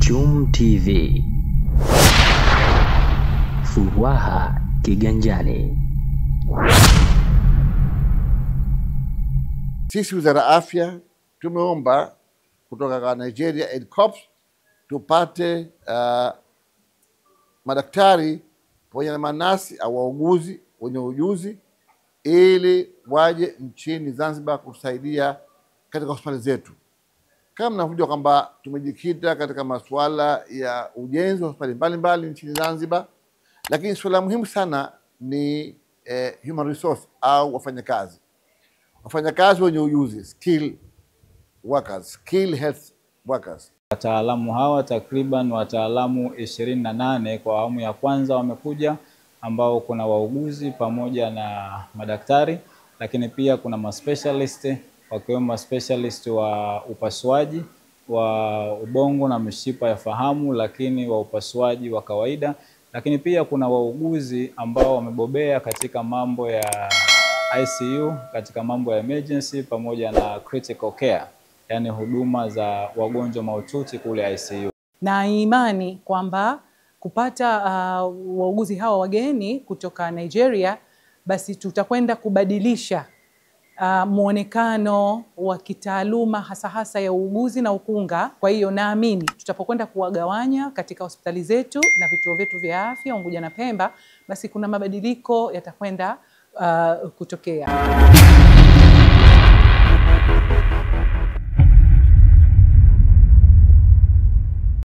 Chum TV. Furaha kiganjani. Sisi Wizara ya Afya tumeomba kutoka kwa Nigeria Aid Corps tupate madaktari pamoja na manasi au wauguzi wenye ujuzi ili waje nchini Zanzibar kusaidia katika hospitali zetu. Kama mnavyojua kwamba tumejikita katika masuala ya ujenzi wa hospitali mbalimbali nchini Zanzibar, lakini suala muhimu sana ni human resource au wafanyakazi wenye ujuzi, skilled health workers. Wataalamu hawa takriban wataalamu 28 kwa awamu ya kwanza wamekuja, ambao kuna wauguzi pamoja na madaktari, lakini pia kuna specialist wakiwemo specialist wa upasuaji wa ubongo na mishipa ya fahamu, lakini wa upasuaji wa kawaida, lakini pia kuna wauguzi ambao wamebobea katika mambo ya ICU, katika mambo ya emergency pamoja na critical care, yani huduma za wagonjwa mahututi kule ICU. Na imani kwamba kupata wauguzi hawa wageni kutoka Nigeria, basi tutakwenda kubadilisha muonekano wa kitaaluma hasa ya uuguzi na ukunga. Kwa hiyo naamini tutapokwenda kuwagawanya katika hospitali zetu na vituo vyetu vya afya Unguja na Pemba, basi kuna mabadiliko yatakwenda kutokea.